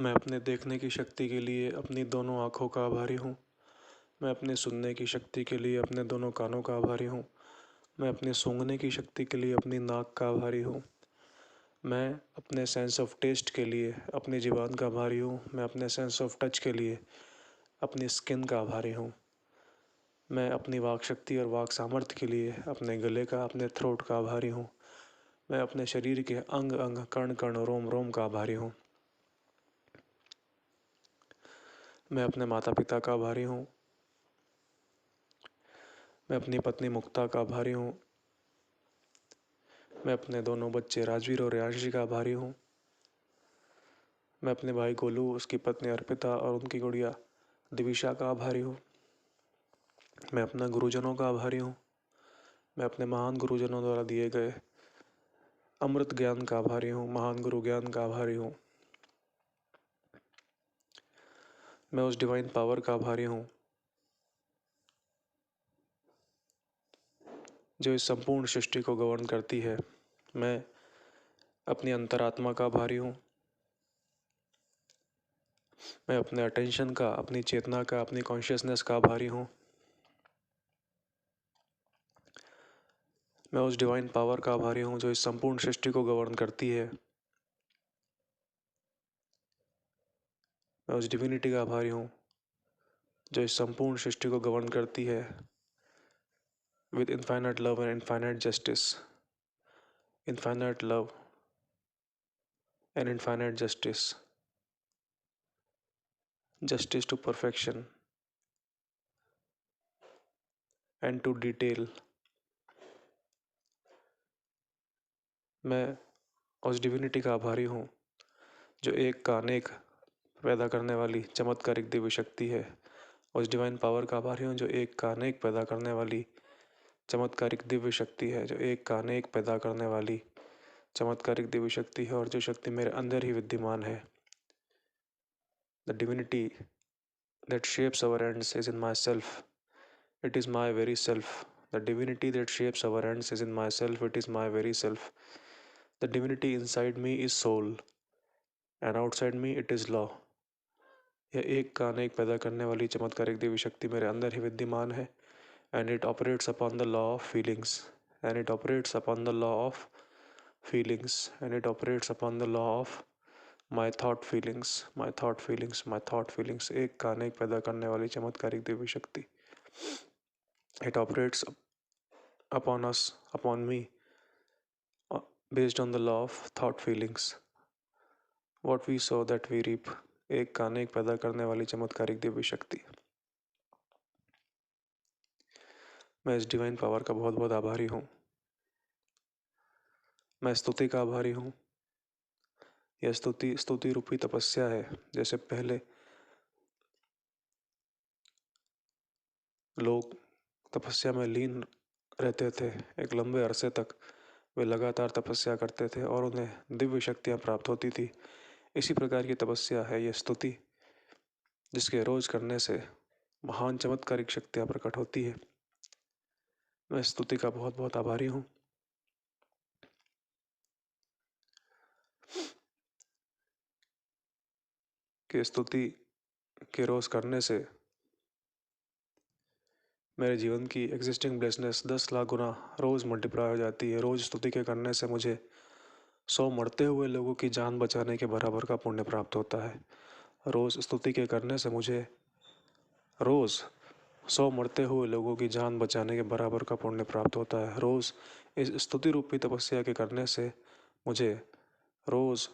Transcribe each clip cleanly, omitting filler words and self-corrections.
मैं अपने देखने की शक्ति के लिए अपनी दोनों आँखों का आभारी हूँ। मैं अपने सुनने की शक्ति के लिए अपने दोनों कानों का आभारी हूँ। मैं अपने सूंघने की शक्ति के लिए अपनी नाक का आभारी हूँ। मैं अपने सेंस ऑफ टेस्ट के लिए अपनी ज़ुबान का आभारी हूँ। मैं अपने सेंस ऑफ टच के लिए अपनी स्किन का आभारी हूँ। मैं अपनी वाक शक्ति और वाक सामर्थ्य के लिए अपने गले का, अपने थ्रोट का आभारी हूँ। मैं अपने शरीर के अंग अंग, कण कण, रोम रोम का आभारी हूँ। मैं अपने माता पिता का आभारी हूँ। मैं अपनी पत्नी मुक्ता का आभारी हूँ। मैं अपने दोनों बच्चे राजवीर और रियांशी का आभारी हूँ। मैं अपने भाई गोलू, उसकी पत्नी अर्पिता और उनकी गुड़िया दिविशा का आभारी हूँ। मैं अपना गुरुजनों का आभारी हूँ। मैं अपने महान गुरुजनों द्वारा दिए गए अमृत ज्ञान का आभारी हूँ, महान गुरु ज्ञान का आभारी हूँ। मैं उस डिवाइन पावर का आभारी हूँ जो इस संपूर्ण सृष्टि को गवर्न करती है। मैं अपनी अंतरात्मा का आभारी हूँ। मैं अपने अटेंशन का, अपनी चेतना का, अपनी कॉन्शियसनेस का आभारी हूँ। मैं उस डिवाइन पावर का आभारी हूँ जो इस संपूर्ण सृष्टि को गवर्न करती है। मैं उस डिविनिटी का आभारी हूँ जो इस संपूर्ण सृष्टि को गवर्न करती है with infinite love and infinite justice. Infinite love and infinite justice. Justice to perfection and to detail. मैं उस डिविनिटी का आभारी हूँ जो एक का अनेक पैदा करने वाली चमत्कारिक दिव्य शक्ति है। उस डिवाइन पावर का आभारी हूँ जो एक का अनेक पैदा करने वाली चमत्कारिक दिव्य शक्ति है, जो एक का अनेक पैदा करने वाली चमत्कारिक दिव्य शक्ति है और जो शक्ति मेरे अंदर ही विद्यमान है। The divinity that shapes our ends is in myself. It is my very self. The divinity that shapes our ends is in myself. It is my very self. The divinity inside me is soul, and outside me it is law. यह एक का अनेक पैदा करने वाली चमत्कारिक दिव्य शक्ति मेरे अंदर ही विद्यमान है, and it operates upon the law of feelings, and it operates upon the law of feelings, and it operates upon the law of my thought feelings, my thought feelings, my thought feelings. एक का अनेक पैदा करने वाली चमत्कारिक दिव्य शक्ति. It operates upon us, upon me, based on the law of thought feelings. What we sow that we reap. एक का अनेक पैदा करने वाली चमत्कारिक दिव्य शक्ति. मैं इस डिवाइन पावर का बहुत बहुत आभारी हूँ. मैं स्तुति का आभारी हूँ. यह स्तुति रूपी तपस्या है. जैसे पहले लोग तपस्या में लीन रहते थे, एक लंबे अरसे तक वे लगातार तपस्या करते थे और उन्हें दिव्य शक्तियाँ प्राप्त होती थी. इसी प्रकार की तपस्या है यह स्तुति, जिसके रोज करने से महान चमत्कारिक शक्तियाँ प्रकट होती है. मैं स्तुति का बहुत बहुत आभारी हूँ. कि स्तुति के रोज करने से मेरे जीवन की एग्जिस्टिंग ब्लेसनेस 10 लाख गुना रोज़ मल्टीप्लाई हो जाती है. रोज़ स्तुति के करने से मुझे 100 मरते हुए लोगों की जान बचाने के बराबर का पुण्य प्राप्त होता है. रोज़ स्तुति के करने से मुझे रोज़ 100 मरते हुए लोगों की जान बचाने के बराबर का पुण्य प्राप्त होता है. रोज़ इस स्तुति रूपी तपस्या के करने से मुझे रोज़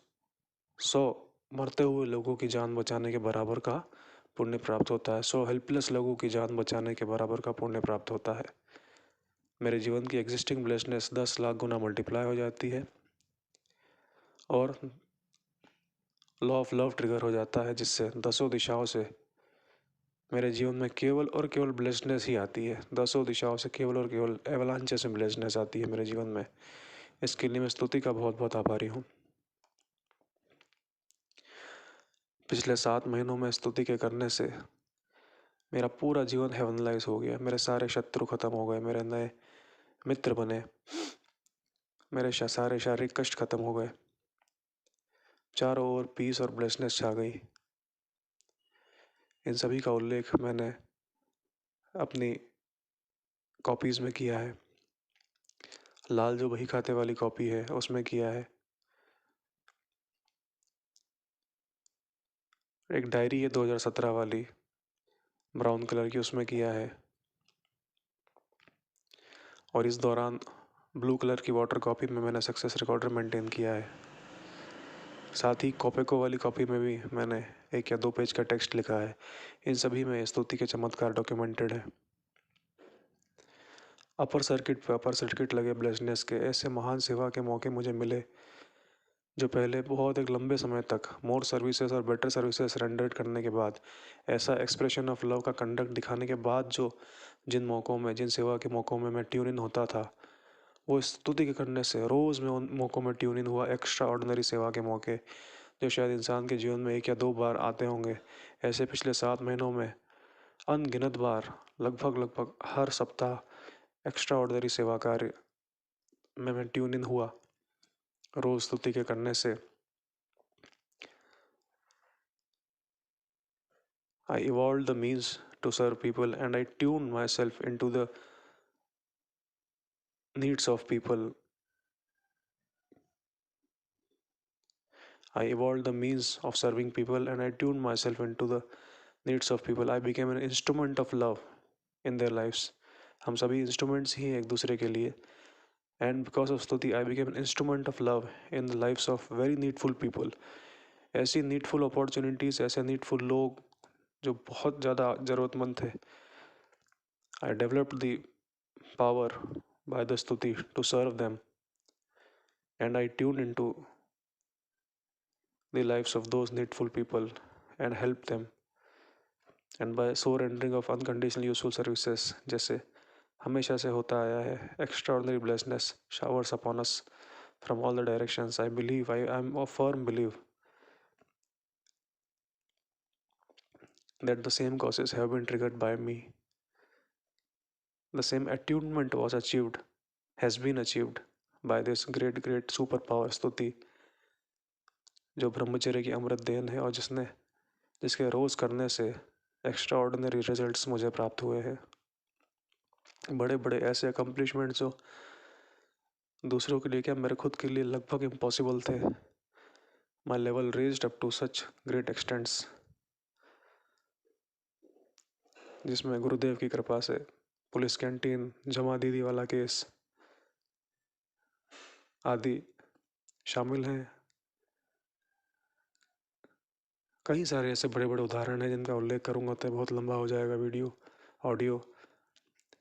100 मरते हुए लोगों की जान बचाने के बराबर का पुण्य प्राप्त होता है. 100 हेल्पलेस लोगों की जान बचाने के बराबर का पुण्य प्राप्त होता है. मेरे जीवन की एग्जिस्टिंग ब्लेसनेस 10 लाख गुना मल्टीप्लाई हो जाती है और लॉ ऑफ लव ट्रिगर हो जाता है, जिससे दसों दिशाओं से मेरे जीवन में केवल और केवल ब्लेसनेस ही आती है. दसों दिशाओं से केवल और केवल एवलांचे से ब्लेसनेस आती है मेरे जीवन में. इसके लिए मैं स्तुति का बहुत बहुत आभारी हूँ. पिछले 7 महीनों में स्तुति के करने से मेरा पूरा जीवन हेवनलाइज हो गया. मेरे सारे शत्रु खत्म हो गए, मेरे नए मित्र बने, मेरे सारे शारीरिक कष्ट खत्म हो गए. चारों ओर पीस और ब्लेसनेस छा गई। इन सभी का उल्लेख मैंने अपनी कॉपीज़ में किया है। लाल जो बही खाते वाली कॉपी है उसमें किया है। एक डायरी है 2017 वाली ब्राउन कलर की, उसमें किया है। और इस दौरान ब्लू कलर की वाटर कॉपी में मैंने सक्सेस रिकॉर्डर मेंटेन किया है। साथ ही कोपेको वाली कॉपी में भी मैंने 1 या 2 पेज का टेक्स्ट लिखा है। इन सभी में स्तुति के चमत्कार डॉक्यूमेंटेड है। अपर सर्किट पे अपर सर्किट लगे ब्लेसनेस के ऐसे महान सेवा के मौके मुझे मिले जो पहले बहुत एक लंबे समय तक मोर सर्विसेज और बेटर सर्विसेज रेंडर्ड करने के बाद, ऐसा एक्सप्रेशन ऑफ लव का कंडक्ट दिखाने के बाद, जो जिन सेवा के मौक़ों में मैं ट्यून इन होता था, वो स्तुति के करने से रोज़ मैं उन मौक़ों में ट्यून इन हुआ। एक्स्ट्रा ऑर्डिनरी सेवा के मौके जो शायद इंसान के जीवन में 1 या 2 बार आते होंगे, ऐसे पिछले 7 महीनों में अनगिनत बार, लगभग हर सप्ताह एक्स्ट्रा ऑर्डिनरी सेवा कार्य में मैं ट्यून इन हुआ। रोज़ स्तुति के करने से I evolved the means to serve people and I tuned myself into the needs of people. I evolved the means of serving people and I tuned myself into the needs of people. I became an instrument of love in their lives. हम सभी instruments ही हैं एक दूसरे के लिए। And because of Stuti I became an instrument of love in the lifes of very needful people. ऐसी needful opportunities, ऐसे needful लोग जो बहुत ज़्यादा ज़रूरतमंद थे, I developed the power by the stuti to serve them, and I tuned into the lives of those needful people and helped them, and by so rendering of unconditional useful services, जैसे हमेशा से होता आया है, extraordinary blessedness showers upon us from all the directions. I am a firm belief that the same causes have been triggered by me. The same attunement has been achieved by this great superpower स्तुति, जो ब्रह्मचर्य की अमृत then है और जिसके रोज़ करने से extra ordinary results मुझे प्राप्त हुए हैं। बड़े बड़े ऐसे अकम्पलिशमेंट्स जो दूसरों के लिए क्या, मेरे खुद के लिए लगभग इम्पॉसिबल थे। My level raised up to such great extents, जिसमें गुरुदेव की कृपा से पुलिस कैंटीन, जमा दीदी वाला केस आदि शामिल हैं। कई सारे ऐसे बड़े बड़े उदाहरण हैं जिनका उल्लेख करूँगा तो बहुत लंबा हो जाएगा वीडियो ऑडियो,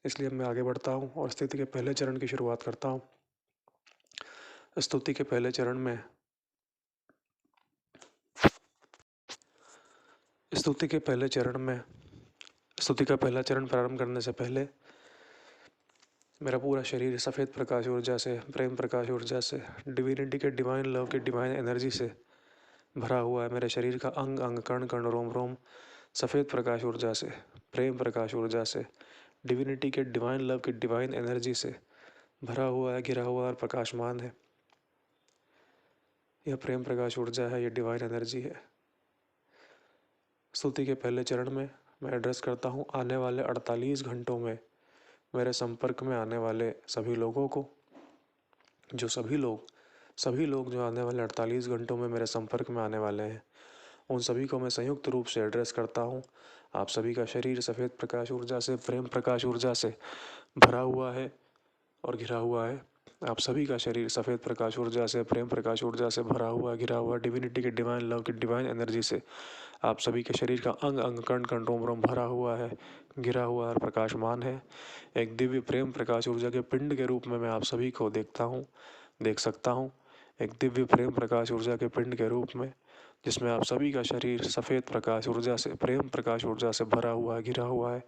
इसलिए मैं आगे बढ़ता हूँ और स्तुति के पहले चरण की शुरुआत करता हूँ। स्तुति के पहले चरण में स्तुति का पहला चरण प्रारंभ करने से पहले मेरा पूरा शरीर सफ़ेद प्रकाश ऊर्जा से, प्रेम प्रकाश ऊर्जा से, डिविनिटी के डिवाइन लव के डिवाइन एनर्जी से भरा हुआ है। मेरे शरीर का अंग अंग, कण कण, रोम रोम सफ़ेद प्रकाश ऊर्जा से, प्रेम प्रकाश ऊर्जा से, डिविनिटी के डिवाइन लव की डिवाइन एनर्जी से भरा हुआ है, घिरा हुआ और प्रकाशमान है। यह प्रेम प्रकाश ऊर्जा है, यह डिवाइन एनर्जी है। स्तुति के पहले चरण में मैं एड्रेस करता हूँ आने वाले 48 घंटों में मेरे संपर्क में आने वाले सभी लोगों को, सभी लोग जो आने वाले 48 घंटों में मेरे संपर्क में आने वाले हैं, उन सभी को मैं संयुक्त रूप से एड्रेस करता हूँ। आप सभी का शरीर सफ़ेद प्रकाश ऊर्जा से, प्रेम प्रकाश ऊर्जा से भरा हुआ है और घिरा हुआ है। आप सभी का शरीर सफ़ेद प्रकाश ऊर्जा से, प्रेम प्रकाश ऊर्जा से भरा हुआ, घिरा हुआ, डिविनिटी के डिवाइन लव की डिवाइन एनर्जी से आप सभी के शरीर का अंग अंग, कण कण, रोम रोम भरा हुआ है, घिरा हुआ और प्रकाशमान है। एक दिव्य प्रेम प्रकाश ऊर्जा के पिंड के रूप में मैं आप सभी को देख सकता हूँ। एक दिव्य प्रेम प्रकाश ऊर्जा के पिंड के रूप में, जिसमें आप सभी का शरीर सफ़ेद प्रकाश ऊर्जा से, प्रेम प्रकाश ऊर्जा से भरा हुआ है, घिरा हुआ है।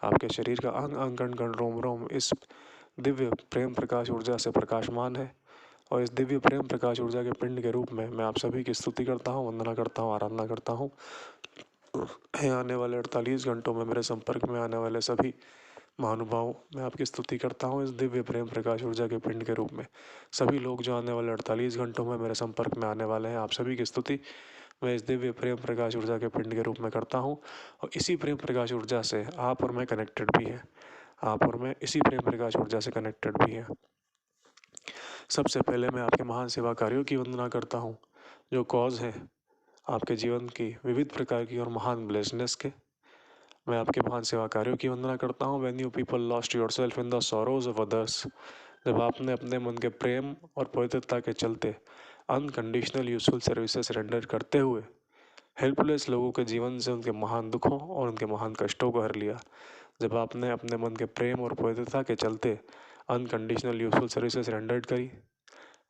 आपके शरीर का अंग अंग, कण कण, रोम रोम इस दिव्य प्रेम प्रकाश ऊर्जा से प्रकाशमान है। और इस दिव्य प्रेम प्रकाश ऊर्जा के पिंड के रूप में मैं आप सभी की स्तुति करता हूँ, वंदना करता हूँ, आराधना करता हूँ। आने वाले 48 घंटों में मेरे संपर्क में आने वाले सभी महानुभाव, मैं आपकी स्तुति करता हूँ इस दिव्य प्रेम प्रकाश ऊर्जा के पिंड के रूप में। सभी लोग जो आने वाले 48 घंटों में मेरे संपर्क में आने वाले हैं, आप सभी की स्तुति मैं इस दिव्य प्रेम प्रकाश ऊर्जा के पिंड के रूप में करता हूँ। और इसी प्रेम प्रकाश ऊर्जा से आप और मैं कनेक्टेड भी हैं। आप और मैं इसी प्रेम प्रकाश ऊर्जा से कनेक्टेड भी हैं। सबसे पहले मैं आपके महान सेवा कार्यों की वंदना करता हूँ, जो कॉज हैं आपके जीवन की विविध प्रकार की और महान ब्लेसनेस के। मैं आपके महान सेवा कार्यों की वंदना करता हूँ। When you people lost your self in the sorrows of others, जब आपने अपने मन के प्रेम और पवित्रता के चलते अनकंडीशनल यूजफुल सर्विसेज रेंडर करते हुए हेल्पलेस लोगों के जीवन से उनके महान दुखों और उनके महान कष्टों को हर लिया, जब आपने अपने मन के प्रेम और पवित्रता के चलते अनकंडीशनल यूजफुल सर्विसेज रेंडर्ड करी,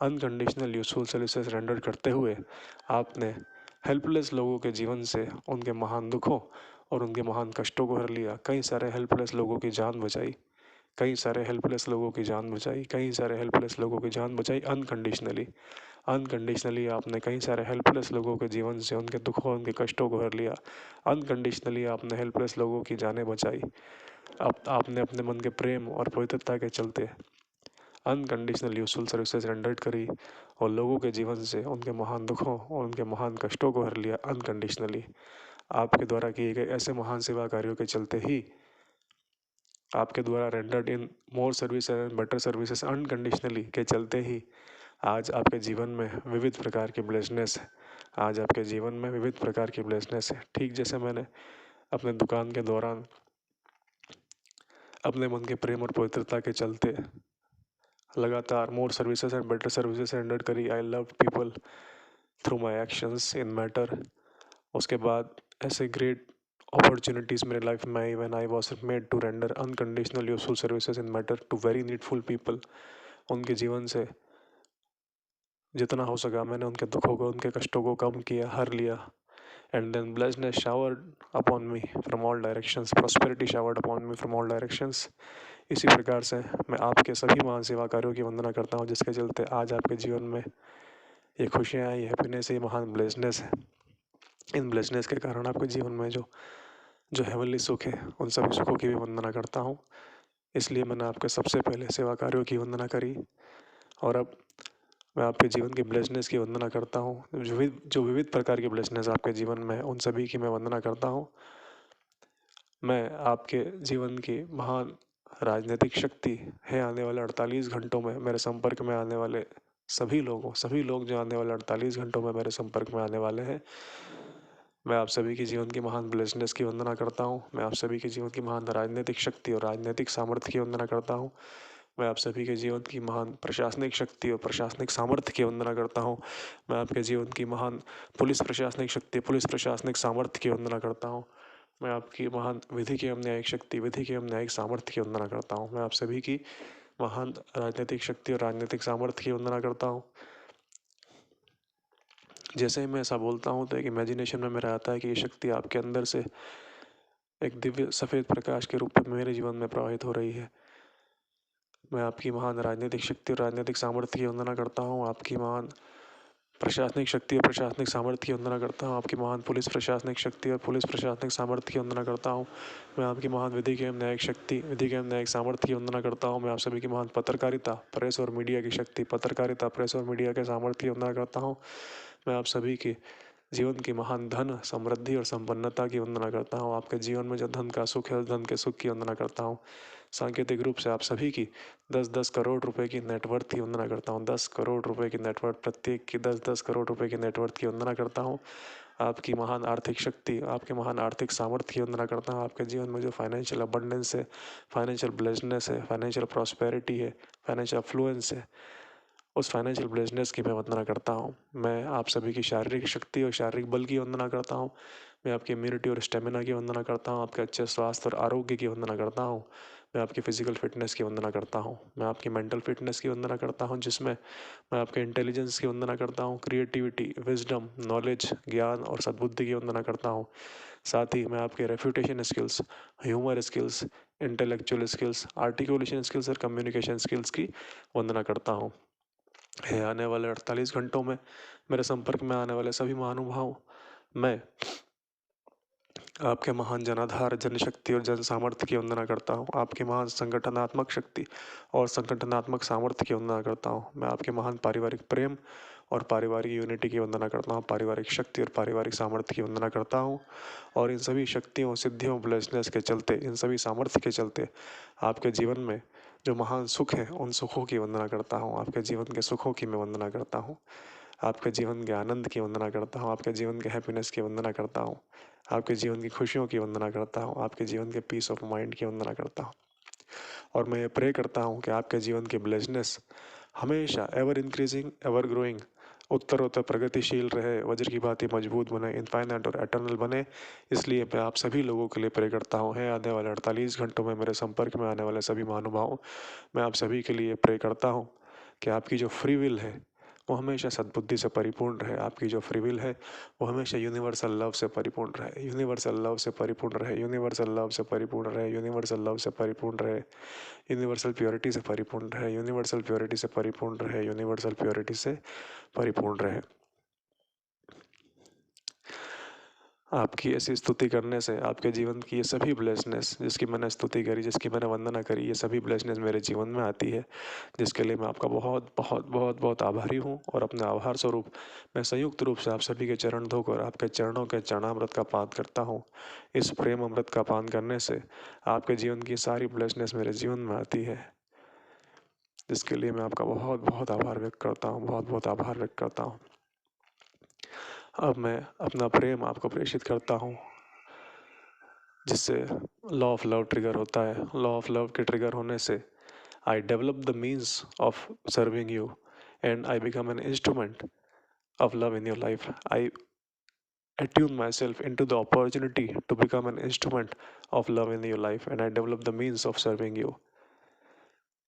अनकंडीशनल यूजफुल सर्विसेज रेंडर करते हुए आपने हेल्पलेस लोगों के जीवन से उनके महान दुखों और उनके महान कष्टों को हर लिया। कई सारे हेल्पलेस लोगों की जान बचाई, कई सारे हेल्पलेस लोगों की जान बचाई, कई सारे हेल्पलेस लोगों की जान बचाई अनकंडीशनली। अनकंडीशनली आपने कई सारे हेल्पलेस लोगों के जीवन से उनके दुखों उनके कष्टों को हर लिया। अनकंडीशनली आपने हेल्पलेस लोगों की जानें बचाई। अब आपने अपने मन के प्रेम और पवित्रता के चलते अनकंडीशनल यूजफुल सर्विसेज रेंडर्ड करी और लोगों के जीवन से उनके महान दुखों और उनके महान कष्टों को हर लिया अनकंडीशनली। आपके द्वारा किए गए ऐसे महान सेवा कार्यों के चलते ही, आपके द्वारा rendered in more service and better services unconditionally के चलते ही आज आपके जीवन में विविध प्रकार की ब्लेसनेस है। आज आपके जीवन में विविध प्रकार की ब्लेसनेस है। ठीक जैसे मैंने अपने दुकान के दौरान अपने मन के प्रेम और पवित्रता के चलते लगातार more services and better services render करी। I love people through my actions in matter. उसके बाद ऐसे ग्रेट अपॉर्चुनिटीज़ मेरे लाइफ में आई when I was made to render unconditional useful services in matter to very needful people. उनके जीवन से जितना हो सका मैंने उनके दुखों को उनके कष्टों को कम किया, हर लिया। And then blessedness showered upon me from all directions, prosperity showered upon me from all directions. इसी प्रकार से मैं आपके सभी महान सेवा कार्यों की वंदना करता हूँ, जिसके चलते आज आपके जीवन में ये खुशियाँ आई, हैप्पीनेस, ये महान ब्लेसनेस है। इन ब्लेसनेस के कारण आपके जीवन में जो जो हेवनली सुख है, उन सभी सुखों की भी वंदना करता हूँ। इसलिए मैंने आपके सबसे पहले सेवा कार्यों की वंदना करी और अब मैं आपके जीवन की ब्लेसनेस की वंदना करता हूँ। जो विविध प्रकार की ब्लेसनेस आपके जीवन में है, उन सभी की मैं वंदना करता हूँ। मैं आपके जीवन की महान राजनीतिक शक्ति है आने वाले 48 घंटों में मेरे संपर्क में आने वाले सभी लोग जो आने वाले 48 घंटों में मेरे संपर्क में आने वाले हैं, मैं आप सभी के जीवन की महान ब्लेसनेस की वंदना करता हूँ। मैं आप सभी के जीवन की महान राजनीतिक शक्ति और राजनीतिक सामर्थ्य की वंदना करता हूँ। मैं आप सभी के जीवन की महान प्रशासनिक शक्ति और प्रशासनिक सामर्थ्य की वंदना करता हूँ। मैं आपके जीवन की महान पुलिस प्रशासनिक शक्ति, पुलिस प्रशासनिक सामर्थ्य की वंदना करता हूँ। मैं आपकी महान विधिक एवं न्यायिक शक्ति, विधिक एवं न्यायिक सामर्थ्य की वंदना करता हूँ। मैं आप सभी की महान राजनीतिक शक्ति और राजनीतिक सामर्थ्य की वंदना करता हूँ। जैसे ही मैं ऐसा बोलता हूँ तो एक इमेजिनेशन में मेरा आता है कि ये शक्ति आपके अंदर से एक दिव्य सफ़ेद प्रकाश के रूप में मेरे जीवन में प्रवाहित हो रही है। मैं आपकी महान राजनीतिक शक्ति और राजनीतिक सामर्थ्य की वंदना करता हूँ। आपकी महान प्रशासनिक शक्ति और प्रशासनिक सामर्थ्य की वंदना करता हूँ। आपकी महान पुलिस प्रशासनिक शक्ति और पुलिस प्रशासनिक सामर्थ्य की वंदना करता हूँ। मैं आपकी महान विधिक एवं न्यायिक शक्ति, विधिक एवं न्यायिक सामर्थ्य की वंदना करता हूँ। मैं आप सभी की महान पत्रकारिता, प्रेस और मीडिया की शक्ति, पत्रकारिता, प्रेस और मीडिया के सामर्थ्य की वंदना करता हूँ। मैं आप सभी के जीवन की महान धन, समृद्धि और संपन्नता की वंदना करता हूँ। आपके जीवन में जो धन का सुख है, उस धन के सुख की वंदना करता हूँ। सांकेतिक रूप से आप सभी की 10-10 करोड़ रुपए की नेटवर्थ की वंदना करता हूँ। 10 करोड़ रुपए की नेटवर्थ, प्रत्येक की 10-10 करोड़ रुपए की नेटवर्थ की वंदना करता हूँ। आपकी महान आर्थिक शक्ति, आपके महान आर्थिक सामर्थ्य की वंदना करता हूँ। आपके जीवन में जो फाइनेंशियल अबंडेंस है, फाइनेंशियल ब्लेसनेस है, फाइनेंशियल प्रॉस्पेरिटी है, फाइनेंशियल अफ्लुएंस है, उस फाइनेंशियल ब्लेसनेस की मैं वंदना करता हूँ। मैं आप सभी की शारीरिक शक्ति और शारीरिक बल की वंदना करता हूँ। मैं आपकी इम्यूनिटी और स्टेमिना की वंदना करता हूँ। आपके अच्छे स्वास्थ्य और आरोग्य की वंदना करता हूँ। मैं आपकी फिजिकल फिटनेस की वंदना करता हूँ। मैं आपकी मेंटल फिटनेस की वंदना करता हूँ, जिसमें मैं आपके इंटेलिजेंस की वंदना करता हूँ, क्रिएटिविटी, विजडम, नॉलेज, ज्ञान और सद्बुद्धि की वंदना करता हूँ। साथ ही मैं आपके refutation skills, humour skills, intellectual skills, articulation skills और कम्युनिकेशन स्किल्स की वंदना करता हूँ। है आने वाले 48 घंटों में मेरे संपर्क में आने वाले सभी महानुभाव, मैं आपके महान जनाधार, जनशक्ति और जन सामर्थ्य की वंदना करता हूँ। आपकी महान संगठनात्मक शक्ति और संगठनात्मक सामर्थ्य की वंदना करता हूँ। मैं आपके महान पारिवारिक प्रेम और पारिवारिक यूनिटी की वंदना करता हूँ। पारिवारिक शक्ति और पारिवारिक सामर्थ्य की वंदना करता हूँ। और इन सभी शक्तियों, सिद्धियों, ब्लेसनेस के चलते, इन सभी सामर्थ्य के चलते आपके जीवन में जो महान सुख हैं, उन सुखों की वंदना करता हूँ। आपके जीवन के सुखों की मैं वंदना करता हूँ। आपके जीवन के आनंद की वंदना करता हूँ। आपके जीवन के हैप्पीनेस की वंदना करता हूँ। आपके जीवन की खुशियों की वंदना करता हूँ। आपके जीवन के पीस ऑफ माइंड की वंदना करता हूँ। और मैं ये प्रे करता हूँ कि आपके जीवन की ब्लेसनेस हमेशा एवर इंक्रीजिंग, एवर ग्रोइंग, उत्तरोत्तर प्रगतिशील रहे, वज्र की भांति मजबूत बने, इनफाइनाइट और एटर्नल बने। इसलिए मैं आप सभी लोगों के लिए प्रे करता हूँ। है आने वाले 48 घंटों में मेरे संपर्क में आने वाले सभी महानुभावों, मैं आप सभी के लिए प्रे करता हूँ कि आपकी जो फ्री विल है वो हमेशा सद्बुद्धि से परिपूर्ण रहे। आपकी जो फ्री विल है वो हमेशा यूनिवर्सल लव से परिपूर्ण रहे, यूनिवर्सल लव से परिपूर्ण रहे, यूनिवर्सल लव से परिपूर्ण रहे, यूनिवर्सल लव से परिपूर्ण रहे, यूनिवर्सल प्योरिटी से परिपूर्ण रहे, यूनिवर्सल प्योरिटी से परिपूर्ण रहे, यूनिवर्सल प्योरिटी से परिपूर्ण रहे। आपकी ऐसी स्तुति करने से आपके जीवन की ये सभी ब्लेसनेस, जिसकी मैंने स्तुति करी, जिसकी मैंने वंदना करी, ये सभी ब्लेसनेस मेरे जीवन में आती है, जिसके लिए मैं आपका बहुत बहुत बहुत बहुत आभारी हूँ। और अपने आभार स्वरूप मैं संयुक्त रूप से आप सभी के चरण धोकर आपके चरणों के चरणामृत का पान करता हूँ। इस प्रेम अमृत का पान करने से आपके जीवन की सारी ब्लेसनेस मेरे जीवन में आती है, जिसके लिए मैं आपका बहुत बहुत आभार व्यक्त करता हूँ, बहुत बहुत आभार व्यक्त करता हूँ। अब मैं अपना प्रेम आपको प्रेषित करता हूँ, जिससे लॉ ऑफ लव ट्रिगर होता है। लॉ ऑफ लव के ट्रिगर होने से I develop the means of serving you and I become an instrument of love in your life. I attune myself into the opportunity to become an instrument of love in your life and I develop the means of serving you.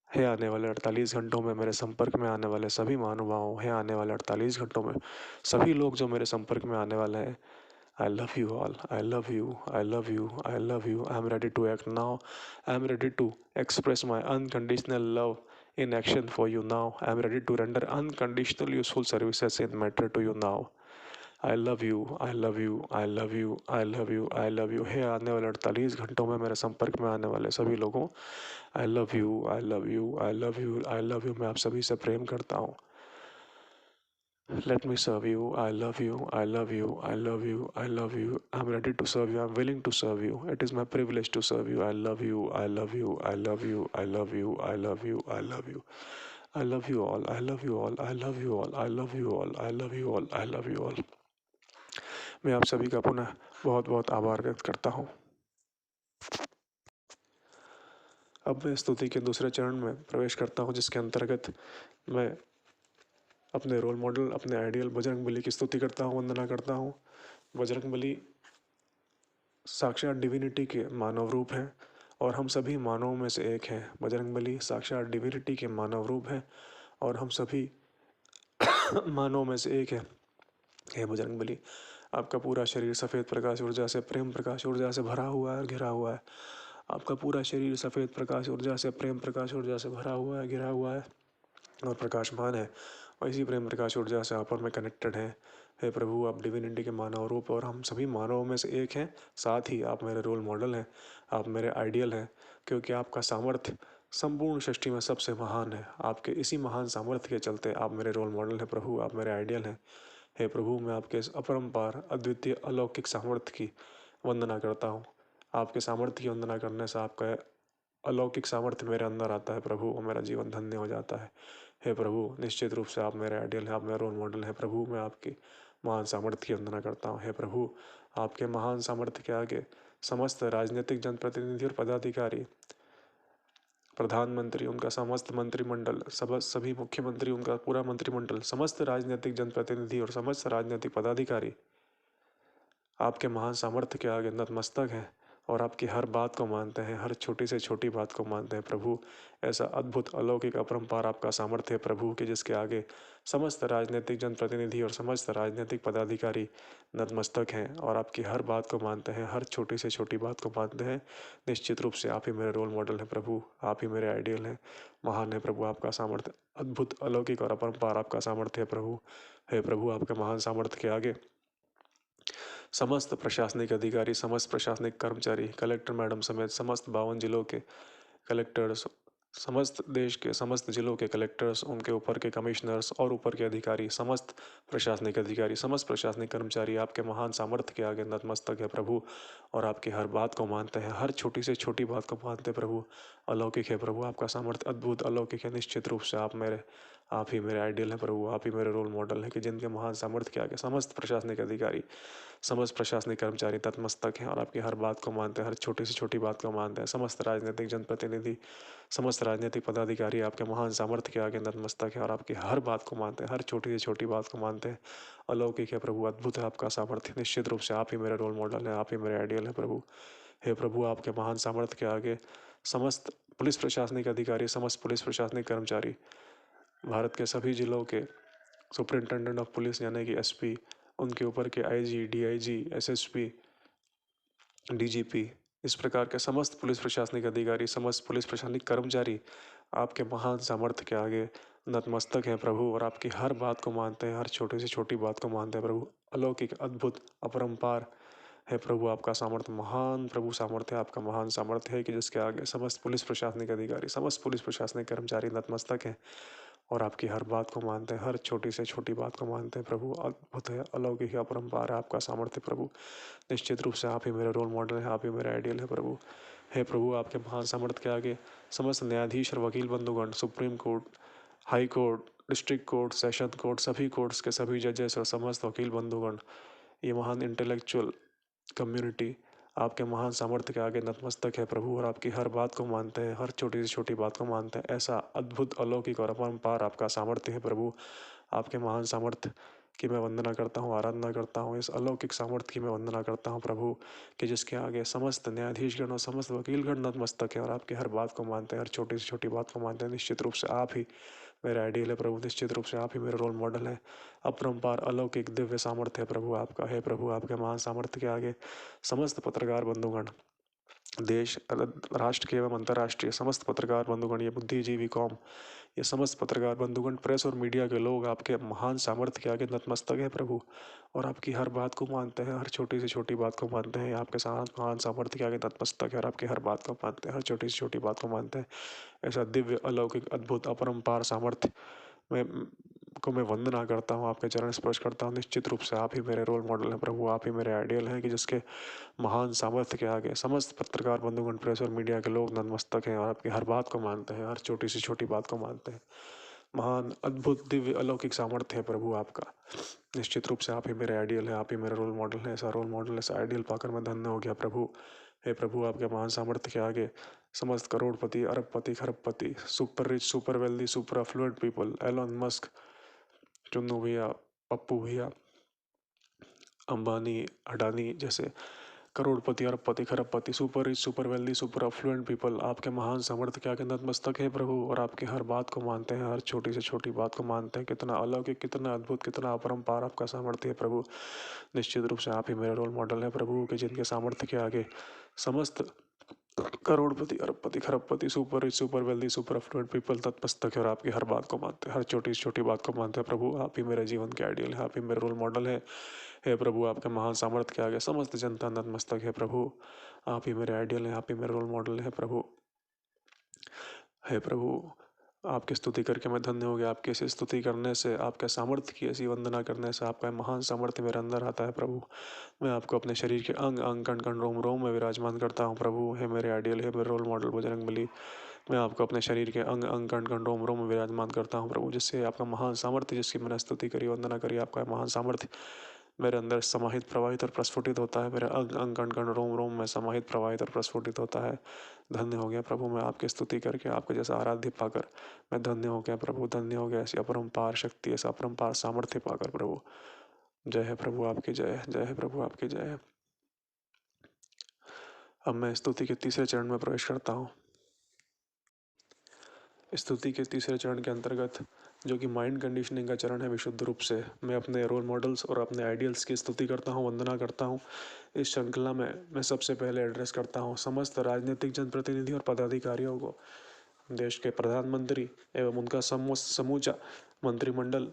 है आने वाले 48 घंटों में मेरे संपर्क में आने वाले सभी महानुभावों, है आने वाले 48 घंटों में सभी लोग जो मेरे संपर्क में आने वाले हैं, I love you all. I love you. I love you. I love you. I am ready to act now. I am ready to express my unconditional love in action for you now. I am ready to render unconditional useful services in matter to you now. I love you. I love you. I love you. I love you. I love you. है आने वाले 48 घंटों में मेरे संपर्क में आने वाले सभी लोगों, I love you. I love you. I love you. I love you. मैं आप सभी से प्रेम करता हूँ। Let me serve you. I love you. I love you. I love you. I love you. I'm ready to serve you. I'm willing to serve you. It is my privilege to serve you. I love you. I love you. I love you. I love you. I love you. I love you. I love you all. I love you all. I love you all. I love you all. I love you all. I love you all. मैं आप सभी का पुनः बहुत बहुत आभार व्यक्त करता हूँ। अब मैं स्तुति के दूसरे चरण में प्रवेश करता हूँ, जिसके अंतर्गत मैं अपने रोल मॉडल, अपने आइडियल बजरंगबली की स्तुति करता हूँ, वंदना करता हूँ। बजरंगबली साक्षात डिविनिटी के मानव रूप हैं और हम सभी मानवों में से एक हैं। बजरंगबली साक्षात डिविनिटी के मानव रूप हैं और हम सभी मानवों में से एक है। हे बजरंगबली, आपका पूरा शरीर सफ़ेद प्रकाश ऊर्जा से, प्रेम प्रकाश ऊर्जा से भरा हुआ है और घिरा हुआ है। आपका पूरा शरीर सफ़ेद प्रकाश ऊर्जा से, प्रेम प्रकाश ऊर्जा से भरा हुआ है, घिरा हुआ है और प्रकाशमान है। और इसी प्रेम प्रकाश ऊर्जा से आप और मैं कनेक्टेड हैं। हे प्रभु, आप डिविनिटी के मानव रूप और हम सभी मानवों में से एक हैं। साथ ही आप मेरे रोल मॉडल हैं, आप मेरे आइडियल हैं, क्योंकि आपका सामर्थ्य संपूर्ण सृष्टि में सबसे महान है। आपके इसी महान सामर्थ्य के चलते आप मेरे रोल मॉडल हैं प्रभु, आप मेरे आइडियल हैं। हे प्रभु, मैं आपके इस अपरंपार अद्वितीय अलौकिक सामर्थ्य की वंदना करता हूँ। आपके सामर्थ्य की वंदना करने से आपका अलौकिक सामर्थ्य मेरे अंदर आता है प्रभु और मेरा जीवन धन्य हो जाता है। हे प्रभु, निश्चित रूप से आप मेरे आइडियल हैं, आप मेरे रोल मॉडल हैं प्रभु। मैं आपकी महान सामर्थ्य की वंदना करता हूँ। हे प्रभु, आपके महान सामर्थ्य के आगे समस्त राजनीतिक जनप्रतिनिधि और पदाधिकारी, प्रधानमंत्री, उनका समस्त मंत्रिमंडल, सभी मुख्यमंत्री, उनका पूरा मंत्रिमंडल, समस्त राजनीतिक जनप्रतिनिधि और समस्त राजनीतिक पदाधिकारी आपके महान सामर्थ्य के आगे नतमस्तक हैं और आपकी हर बात को मानते हैं, हर छोटी से छोटी बात को मानते हैं प्रभु। ऐसा अद्भुत अलौकिक अपरंपार आपका सामर्थ्य है प्रभु कि जिसके आगे समस्त राजनीतिक जनप्रतिनिधि और समस्त राजनीतिक पदाधिकारी नतमस्तक हैं और आपकी हर बात को मानते हैं, हर छोटी से छोटी बात को मानते हैं। निश्चित रूप से आप ही मेरे रोल मॉडल हैं प्रभु, आप ही मेरे आइडियल हैं। महान है प्रभु आपका सामर्थ्य, अद्भुत अलौकिक और अपरंपार आपका सामर्थ्य है प्रभु। हे प्रभु, आपके महान सामर्थ्य के आगे समस्त प्रशासनिक अधिकारी, समस्त प्रशासनिक कर्मचारी, कलेक्टर मैडम समेत समस्त 52 जिलों के कलेक्टर्स, समस्त देश के समस्त जिलों के कलेक्टर्स, उनके ऊपर के कमिश्नर्स और ऊपर के अधिकारी, समस्त प्रशासनिक अधिकारी, समस्त प्रशासनिक कर्मचारी आपके महान सामर्थ्य के आगे नतमस्तक है प्रभु, और आपकी हर बात को मानते हैं, हर छोटी से छोटी बात को मानते हैं प्रभु। अलौकिक है प्रभु, आपका सामर्थ्य अद्भुत अलौकिक है। निश्चित रूप से आप ही मेरे आइडियल हैं प्रभु, आप ही मेरे रोल मॉडल हैं कि जिनके महान सामर्थ्य के आगे समस्त प्रशासनिक अधिकारी, समस्त प्रशासनिक कर्मचारी तत्मस्तक हैं और आपकी हर बात को मानते हैं, हर छोटी से छोटी बात को मानते हैं। समस्त राजनीतिक जनप्रतिनिधि, समस्त राजनीतिक पदाधिकारी आपके महान सामर्थ्य के आगे नतमस्तक है और आपकी हर बात को मानते हैं, हर छोटी से छोटी बात को मानते हैं। अलौकिक है प्रभु, अद्भुत है आपका सामर्थ्य। निश्चित रूप से आप ही मेरे रोल मॉडल हैं, आप ही मेरे आइडियल हैं प्रभु। हे प्रभु, आपके महान सामर्थ्य के आगे समस्त पुलिस प्रशासनिक अधिकारी, समस्त पुलिस प्रशासनिक कर्मचारी, भारत के सभी जिलों के सुपरिंटेंडेंट ऑफ पुलिस यानी कि एसपी, उनके ऊपर के आईजी, डीआईजी, एसएसपी, डीजीपी, इस प्रकार के समस्त पुलिस प्रशासनिक अधिकारी, समस्त पुलिस प्रशासनिक कर्मचारी आपके महान सामर्थ्य के आगे नतमस्तक हैं प्रभु, और आपकी हर बात को मानते हैं, हर छोटी से छोटी बात को मानते हैं प्रभु। अलौकिक, अद्भुत, अपरंपार है प्रभु आपका सामर्थ्य। महान प्रभु सामर्थ्य, आपका महान सामर्थ्य है कि जिसके आगे समस्त पुलिस प्रशासनिक अधिकारी, समस्त पुलिस प्रशासनिक कर्मचारी नतमस्तक हैं और आपकी हर बात को मानते हैं, हर छोटी से छोटी बात को मानते हैं प्रभु। अद्भुत है, अलौकिक है, अपरंपार है आपका सामर्थ्य प्रभु। निश्चित रूप से आप ही मेरे रोल मॉडल हैं, आप ही मेरे आइडियल है प्रभु। हे प्रभु, आपके महान सामर्थ्य के आगे समस्त न्यायाधीश और वकील बंधुगण, supreme court, high court, district court, session court, सभी कोर्ट्स के सभी जजेस और समस्त वकील बंधुगण, ये महान इंटेलेक्चुअल कम्युनिटी आपके महान सामर्थ्य के आगे नतमस्तक है प्रभु, और आपकी हर बात को मानते हैं, हर छोटी से छोटी बात को मानते हैं। ऐसा अद्भुत, अलौकिक और अपरंपार आपका सामर्थ्य है प्रभु। आपके महान सामर्थ्य की मैं वंदना करता हूँ, आराधना करता हूँ। इस अलौकिक सामर्थ्य की मैं वंदना करता हूँ प्रभु, कि जिसके आगे समस्त न्यायाधीशगण और समस्त वकीलगण नतमस्तक है और आपकी हर बात को मानते हैं, हर छोटी से छोटी बात को मानते हैं। निश्चित रूप से आप ही मेरा आइडियल है प्रभु, निश्चित रूप से आप ही मेरे रोल मॉडल है। अपरंपार, अलौकिक, दिव्य सामर्थ्य है प्रभु आपका। है प्रभु, आपके महान सामर्थ्य के आगे समस्त पत्रकार बंधुगण, देश, राष्ट्र के एवं अंतर्राष्ट्रीय समस्त पत्रकार बंधुगण, ये बुद्धिजीवी कौम, ये समस्त पत्रकार बंधुगण, प्रेस और मीडिया के लोग आपके महान सामर्थ्य के आगे नतमस्तक है प्रभु, और आपकी हर बात को मानते हैं, हर छोटी से छोटी बात को मानते हैं। आपके साथ महान सामर्थ्य के आगे नतमस्तक है और आपकी हर बात को मानते हैं, हर छोटी से छोटी बात को मानते हैं। ऐसा दिव्य, अलौकिक, अद्भुत, अपरंपार सामर्थ्य मैं वंदना करता हूँ, आपके चरण स्पर्श करता हूँ। निश्चित रूप से आप ही मेरे रोल मॉडल हैं प्रभु, आप ही मेरे आइडियल हैं कि जिसके महान सामर्थ्य के आगे समस्त पत्रकार बंधुगण, प्रेस और मीडिया के लोग नतमस्तक हैं और आपकी हर बात को मानते हैं, हर छोटी से छोटी बात को मानते हैं। महान, अद्भुत, दिव्य, अलौकिक सामर्थ्य है प्रभु आपका। निश्चित रूप से आप ही मेरे आइडियल हैं, आप ही मेरे रोल मॉडल हैं। ऐसा रोल मॉडल, ऐसा आइडियल पाकर मैं धन्य हो गया प्रभु। हे प्रभु, आपके महान सामर्थ्य के आगे समस्त करोड़पति, अरबपति, खरबपति, super rich, super wealthy, super affluent people, Elon Musk, Chunnu भैया, पप्पू भैया, अंबानी, अडानी जैसे करोड़पति, अरबपति, खरबपति, super rich, super wealthy, super affluent people आपके महान सामर्थ्य के आगे नतमस्तक है प्रभु, और आपकी हर बात को मानते हैं, हर छोटी से छोटी बात को मानते हैं। कितना अलौकिक, कितना अद्भुत, कितना अपरंपार आपका सामर्थ्य है प्रभु। निश्चित रूप से आप ही मेरे रोल मॉडल है प्रभु, कि जिनके सामर्थ्य के आगे समस्त करोड़पति, अरबपति, खरबपति, super rich, super wealthy, super affluent people तत्मस्तक है और आपकी हर बात को मानते हैं, हर छोटी से छोटी बात को मानते हैं प्रभु। आप ही मेरे जीवन के आइडियल है, आप ही मेरे रोल मॉडल है। हे प्रभु, आपके महान सामर्थ्य के आगे समस्त जनता नतमस्तक है प्रभु। आप ही मेरे आइडियल हैं, आप ही मेरे रोल मॉडल है प्रभु। हे प्रभु, आपकी स्तुति करके मैं धन्य हो गया। आपकी ऐसी स्तुति करने से, आपके सामर्थ्य की ऐसी वंदना करने से आपका महान सामर्थ्य मेरे अंदर आता है प्रभु। मैं आपको अपने शरीर के अंग अंग, कण कण, रोम रोम में विराजमान करता हूँ प्रभु। है मेरे आइडियल, है मेरे रोल मॉडल बजरंगबली। मैं आपको अपने शरीर के अंग अंग, कण कण, रोम रोम में विराजमान करता हूँ प्रभु, जिससे आपका महान सामर्थ्य, जिसकी मैंने स्तुति करी, वंदना करी, आपका महान सामर्थ्य मेरे अंदर समाहित, प्रवाहित और प्रस्फुटित होता है। मेरे अंग अंग, कण कण, रोम रोम में समाहित, प्रवाहित और प्रस्फुटित होता है। धन्य हो गया प्रभु, मैं आपकी स्तुति करके, आपके जैसा आराध्य पाकर मैं धन्य हो गया प्रभु, धन्य हो गया। ऐसी अपरंपार शक्ति, ऐसा अपरंपार सामर्थ्य पाकर प्रभु। जय है प्रभु आपकी, जय है, जय है प्रभु आपकी, जय है। अब मैं स्तुति के तीसरे चरण में प्रवेश करता हूँ। स्तुति के तीसरे चरण के अंतर्गत, जो कि माइंड कंडीशनिंग का चरण है, विशुद्ध रूप से मैं अपने रोल मॉडल्स और अपने आइडियल्स की स्तुति करता हूँ, वंदना करता हूँ। इस श्रृंखला में मैं सबसे पहले एड्रेस करता हूँ समस्त राजनीतिक जनप्रतिनिधि और पदाधिकारियों को, देश के प्रधानमंत्री एवं उनका समूचा मंत्रिमंडल,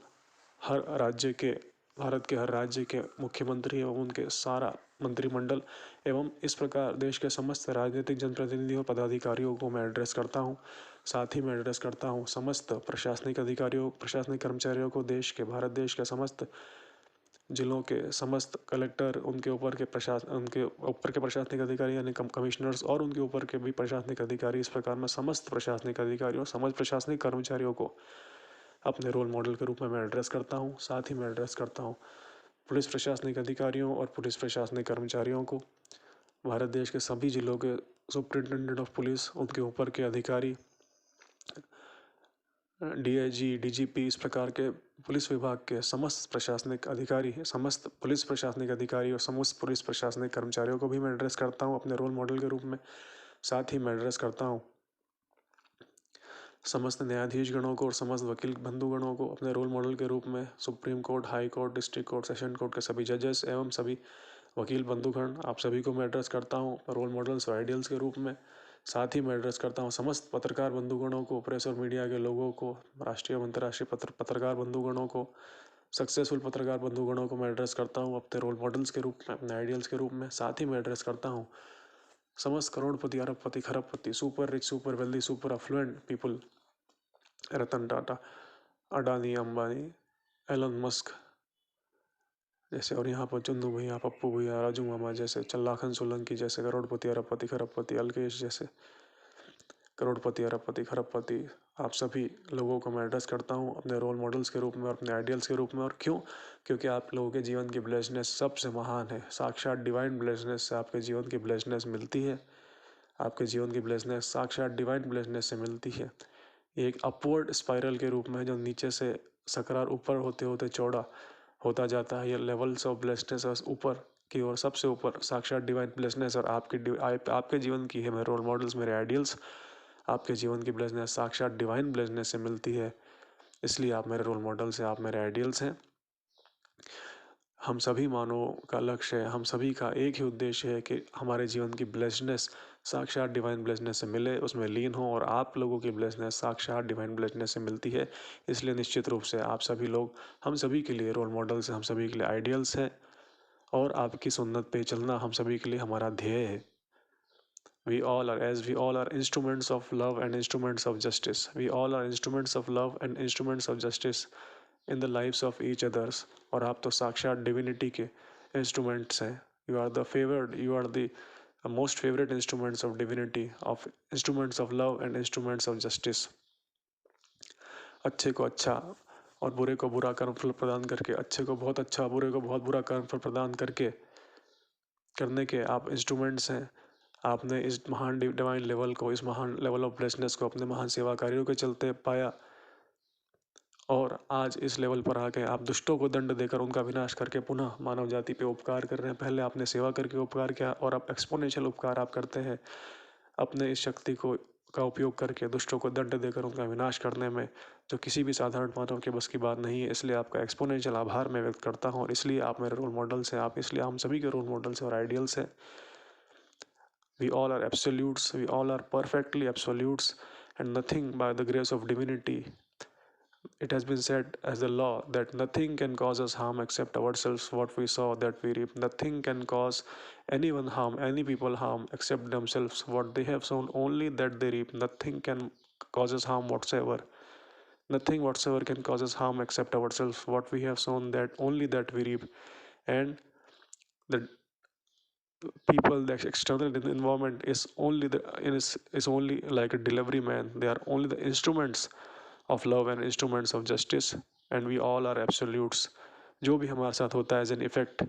हर राज्य के भारत के हर राज्य के मुख्यमंत्री एवं उनके सारा मंत्रिमंडल एवं इस प्रकार देश के समस्त राजनीतिक जनप्रतिनिधियों पदाधिकारियों को मैं एड्रेस करता हूँ। साथ ही मैं एड्रेस करता हूँ समस्त प्रशासनिक अधिकारियों, प्रशासनिक कर्मचारियों को, देश के, भारत देश के समस्त जिलों के समस्त कलेक्टर, उनके ऊपर के प्रशासनिक अधिकारी यानी कमिश्नर्स और उनके ऊपर के भी प्रशासनिक अधिकारी, इस प्रकार मैं समस्त प्रशासनिक अधिकारियों, समस्त प्रशासनिक कर्मचारियों को अपने रोल मॉडल के रूप में मैं एड्रेस करता हूँ। साथ ही मैं एड्रेस करता हूँ पुलिस प्रशासनिक अधिकारियों और पुलिस प्रशासनिक कर्मचारियों को, भारत देश के सभी जिलों के सुप्रिंटेंडेंट ऑफ पुलिस, उनके ऊपर के अधिकारी, डीआईजी, डीजीपी, इस प्रकार के पुलिस विभाग के समस्त प्रशासनिक अधिकारी, समस्त पुलिस प्रशासनिक अधिकारी और समस्त पुलिस प्रशासनिक कर्मचारियों को भी मैं एड्रेस करता हूँ अपने रोल मॉडल के रूप में। साथ ही मैं एड्रेस करता हूँ समस्त न्यायाधीश गणों को और समस्त वकील बंधुगणों को अपने रोल मॉडल के रूप में। Supreme court, high court, district court, session court के सभी जजेस एवं सभी वकील बंधुगण, आप सभी को मैं एड्रेस करता हूँ रोल मॉडल्स और आइडियल्स के रूप में। साथ ही मैं एड्रेस करता हूँ समस्त पत्रकार बंधुगणों को, प्रेस और मीडिया के लोगों को, राष्ट्रीय और अंतर्राष्ट्रीय पत्रकार बंधुगणों को, सक्सेसफुल पत्रकार बंधुगणों को मैं एड्रेस करता हूँ अपने रोल मॉडल्स के रूप में, अपने आइडियल्स के रूप में। साथ ही मैं एड्रेस करता हूँ समस्त करोड़पति, अरबपति, खरबपति, super rich, super wealthy, super affluent people, Ratan Tata, Adani, Ambani, Elon Musk जैसे, और यहाँ पर चंदू भैया, पप्पू भैया, राजू मामा जैसे, चल्लाखन सोलंकी जैसे करोड़पति, अरबपति, खरबपति, अलकेश जैसे करोड़पति, अरबपति, खरबपति, आप सभी लोगों को मैं एड्रेस करता हूँ अपने रोल मॉडल्स के रूप में और अपने आइडियल्स के रूप में। और क्यों? क्योंकि आप लोगों के जीवन की ब्लेसनेस सबसे महान है। साक्षात डिवाइन ब्लेसनेस से आपके जीवन की ब्लेसनेस मिलती है। आपके जीवन की ब्लेसनेस साक्षात डिवाइन ब्लेसनेस से मिलती है। एक अपवर्ड स्पाइरल के रूप में जो नीचे से सकरार ऊपर होते होते चौड़ा होता जाता है। ये लेवल्स ऑफ ब्लेसनेस ऊपर की ओर, सबसे ऊपर साक्षात डिवाइन ब्लेसनेस और आपके जीवन की है मेरे रोल मॉडल्स, मेरे आइडियल्स। आपके जीवन की ब्लेसनेस साक्षात डिवाइन ब्लेसनेस से मिलती है, इसलिए आप मेरे रोल मॉडल्स हैं, आप मेरे आइडियल्स हैं। हम सभी मानवों का लक्ष्य है, हम सभी का एक ही उद्देश्य है कि हमारे जीवन की ब्लेसनेस साक्षात डिवाइन ब्लेसनेस से मिले, उसमें लीन हो, और आप लोगों की ब्लेसनेस साक्षात डिवाइन ब्लेसनेस से मिलती है। इसलिए निश्चित रूप से आप सभी लोग हम सभी के लिए रोल मॉडल्स हैं, हम सभी के लिए आइडियल्स हैं, और आपकी सुन्नत पे चलना हम सभी के लिए हमारा ध्येय है। We all are, as we all are instruments of love and instruments of justice. We all are instruments of love and instruments of justice in the lives of each others. और आप तो साक्षात डिविनिटी के instruments हैं। You are the favored, you are the most favorite instruments of divinity, of instruments of love and instruments of justice. अच्छे को अच्छा और बुरे को बुरा कर्मफल प्रदान करके, अच्छे को बहुत अच्छा, बुरे को बहुत बुरा कर्मफल प्रदान करने के आप इंस्ट्रूमेंट्स हैं। आपने इस महान डिवाइन लेवल को, इस महान लेवल ऑफ ब्लेसनेस को अपने महान सेवा कार्यों के चलते पाया, और आज इस लेवल पर आके आप दुष्टों को दंड देकर उनका विनाश करके पुनः मानव जाति पे उपकार कर रहे हैं। पहले आपने सेवा करके उपकार किया, और अब एक्सपोनेंशियल उपकार आप करते हैं अपने इस शक्ति को का उपयोग करके दुष्टों को दंड देकर उनका विनाश करने में, जो किसी भी साधारण मानव के बस की बात नहीं है। इसलिए आपका एक्सपोनेंशियल आभार मैं व्यक्त करता हूँ, और इसलिए आप मेरे रोल मॉडल्स हैं, आप इसलिए हम सभी के रोल मॉडल्स हैं और आइडियल्स हैं। We all are absolutes, we all are perfectly absolutes, and nothing by the grace of divinity. It has been said as the law that nothing can cause us harm except ourselves, what we saw that we reap. Nothing can cause anyone harm, any people harm, except themselves, what they have sown, only that they reap. Nothing can cause us harm whatsoever. Nothing whatsoever can cause us harm except ourselves, what we have sown, that only that we reap. And the people, the external environment is only like a delivery man. They are only the instruments of love and instruments of justice, and we all are absolutes. जो भी हमारे साथ होता है as an effect,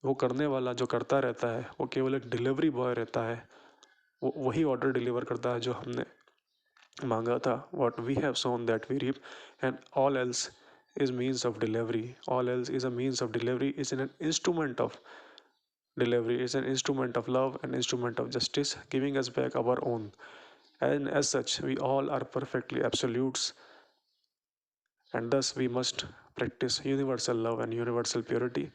वो करने वाला जो करता रहता है वो केवल एक डिलीवरी बॉय रहता है। वो वही ऑर्डर डिलीवर करता है जो हमने मांगा था। what we have sown that we reap, and all else is means of delivery. All else is a means of delivery, is an instrument of delivery, is an instrument of love and instrument of justice, giving us back our own. And as such, we all are perfectly absolutes, and thus we must practice universal love and universal purity.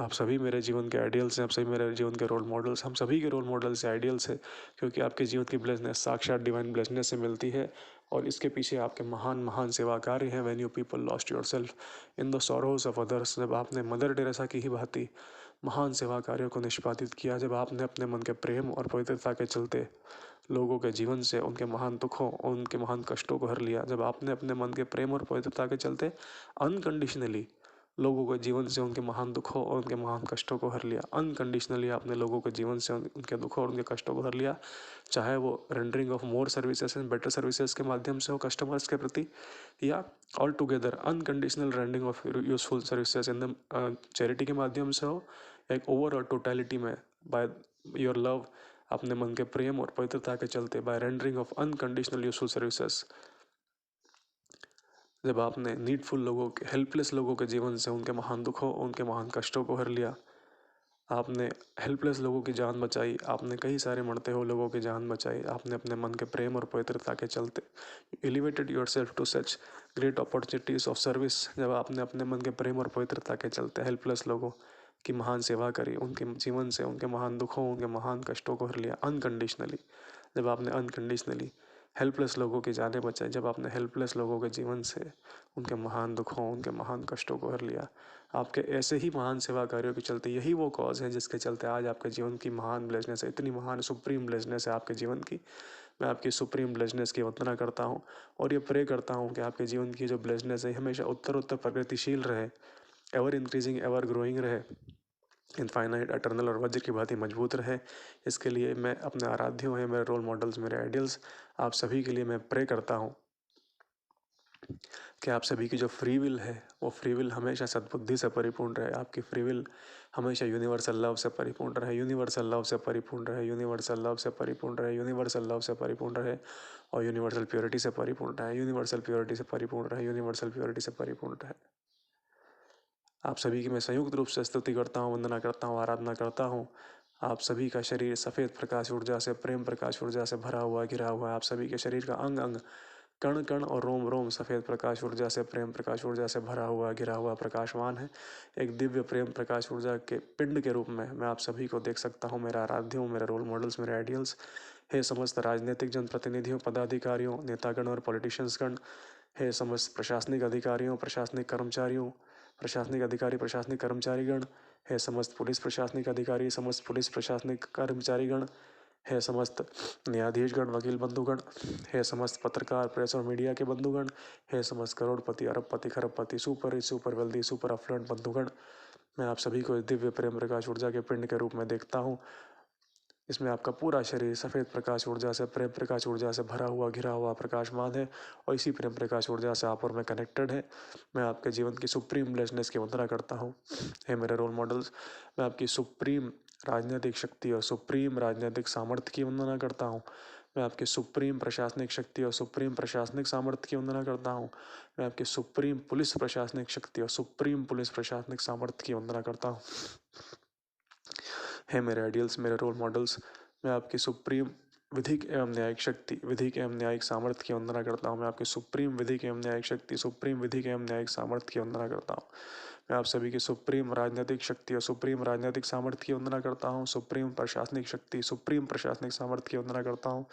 आप सभी मेरे जीवन के ideals हैं, आप सभी मेरे जीवन के रोल मॉडल्स, हम सभी के रोल मॉडल्स से आइडियल्स हैं, क्योंकि आपके जीवन की ब्लेसनेस साक्षात डिवाइन ब्लेसनेस से मिलती है। और इसके पीछे आपके महान महान सेवा कार्य हैं। When you people lost your self in the sorrows of others, जब आपने मदर टेरेसा की ही भांति महान सेवा कार्यों को निष्पादित किया, जब आपने अपने मन के प्रेम और पवित्रता के चलते लोगों के जीवन से उनके महान दुखों और उनके महान कष्टों को हर लिया, जब आपने अपने मन के प्रेम और पवित्रता के चलते अनकंडीशनली लोगों के जीवन से उनके महान दुखों और उनके महान कष्टों को हर लिया, अनकंडीशनली आपने लोगों के जीवन से उनके दुखों और उनके कष्टों को हर लिया, चाहे वो rendering of more services and better services के माध्यम से हो कस्टमर्स के प्रति, या all together unconditional rendering of useful services in the charity के माध्यम से हो, एक ओवरऑल टोटलिटी में बाय योर लव, अपने मन के प्रेम और पवित्रता के चलते by rendering of unconditional useful services, जब आपने नीडफुल लोगों के हेल्पलेस लोगों के जीवन से उनके महान दुखों उनके महान कष्टों को हर लिया, आपने हेल्पलेस लोगों की जान बचाई, आपने कई सारे मरते हुए लोगों की जान बचाई, आपने अपने मन के प्रेम और पवित्रता के चलते elevated your self to such great opportunities of service, जब आपने अपने मन के प्रेम और पवित्रता के चलते हेल्पलेस लोगों की महान सेवा करी, उनके जीवन से उनके महान दुखों उनके महान कष्टों को हर लिया अनकंडीशनली, जब आपने अनकंडीशनली हेल्पलेस लोगों की जानें बचाई, जब आपने हेल्पलेस लोगों के जीवन से उनके महान दुखों उनके महान कष्टों को हर लिया, आपके ऐसे ही महान सेवा कार्यों के चलते यही वो कॉज है जिसके चलते आज आपके जीवन की महान ब्लेसनेस है, इतनी महान सुप्रीम ब्लेसनेस है आपके जीवन की। मैं आपकी सुप्रीम ब्लेसनेस की वंदना करता हूँ और ये प्रे करता हूँ कि आपके जीवन की जो ब्लेसनेस है हमेशा उत्तर उत्तर प्रगतिशील रहे, एवर इंक्रीजिंग एवर ग्रोइंग रहे, इनफाइनाइट एटर्नल और वज्र की भांति मजबूत रहे। इसके लिए मैं अपने आराध्यों हैं, मेरे रोल मॉडल्स, मेरे आइडियल्स, आप सभी के लिए मैं प्रे करता हूँ कि आप सभी की जो फ्री विल है वो फ्री विल हमेशा सद्बुद्धि से परिपूर्ण रहे, आपकी फ्री विल हमेशा यूनिवर्सल लव से परिपूर्ण रहे, यूनिवर्सल लव से परिपूर्ण रहे, यूनिवर्सल लव से परिपूर्ण रहे, यूनिवर्सल लव से परिपूर्ण रहे और यूनिवर्सल प्योरिटी से परिपूर्ण रहे, यूनिवर्सल प्योरिटी से परिपूर्ण रहे, यूनिवर्सल प्योरिटी से परिपूर्ण रहे। आप सभी की मैं संयुक्त रूप से स्तुति करता हूँ, वंदना करता हूँ, आराधना करता हूँ। आप सभी का शरीर सफ़ेद प्रकाश ऊर्जा से प्रेम प्रकाश ऊर्जा से भरा हुआ घिरा हुआ है। आप सभी के शरीर का अंग अंग कण कण और रोम रोम सफ़ेद प्रकाश ऊर्जा से प्रेम प्रकाश ऊर्जा से भरा हुआ घिरा हुआ प्रकाशमान है। एक दिव्य प्रेम प्रकाश ऊर्जा के पिंड के रूप में मैं आप सभी को देख सकता हूँ, मेरा आराध्य हूँ, मेरे रोल मॉडल्स, मेरे आइडियल्स। हे समस्त राजनीतिक जनप्रतिनिधियों, पदाधिकारियों, नेतागण और पॉलिटिशियंसगण, हे समस्त प्रशासनिक अधिकारियों, प्रशासनिक कर्मचारियों, प्रशासनिक अधिकारी, प्रशासनिक कर्मचारीगण, हे समस्त पुलिस प्रशासनिक अधिकारी, समस्त पुलिस प्रशासनिक कर्मचारीगण, हे समस्त न्यायाधीशगण, वकील बंधुगण, हे समस्त पत्रकार, प्रेस और मीडिया के बंधुगण, हे समस्त करोड़पति, अरबपति, खरबपति, super rich, super wealthy, super affluent बंधुगण, मैं आप सभी को इस दिव्य प्रेम प्रकाश ऊर्जा के पिंड के रूप में देखता हूँ। इसमें आपका पूरा शरीर सफ़ेद प्रकाश ऊर्जा से प्रेम प्रकाश ऊर्जा से भरा हुआ घिरा हुआ प्रकाशमान है और इसी प्रेम प्रकाश ऊर्जा से आप और मैं कनेक्टेड है। मैं आपके जीवन की सुप्रीम ब्लेसनेस की वंदना करता हूँ। हे मेरे रोल मॉडल्स, मैं आपकी सुप्रीम राजनीतिक शक्ति और सुप्रीम राजनीतिक सामर्थ्य की वंदना करता हूँ। मैं आपकी सुप्रीम प्रशासनिक शक्ति और सुप्रीम प्रशासनिक सामर्थ्य की वंदना करता हूँ। मैं आपकी सुप्रीम पुलिस प्रशासनिक शक्ति और सुप्रीम पुलिस प्रशासनिक सामर्थ्य की वंदना करता हूँ। है मेरे आइडियल्स, मेरे रोल मॉडल्स, मैं आपकी सुप्रीम विधिक एवं न्यायिक शक्ति, विधिक एवं न्यायिक सामर्थ्य की वंदना करता हूँ। मैं आपकी सुप्रीम विधिक एवं न्यायिक शक्ति, सुप्रीम विधिक एवं न्यायिक सामर्थ्य की वंदना करता हूँ। मैं आप सभी की सुप्रीम राजनीतिक शक्ति और सुप्रीम राजनीतिक सामर्थ्य की वंदना करता हूँ। सुप्रीम प्रशासनिक शक्ति, सुप्रीम प्रशासनिक सामर्थ्य की वंदना करता हूँ।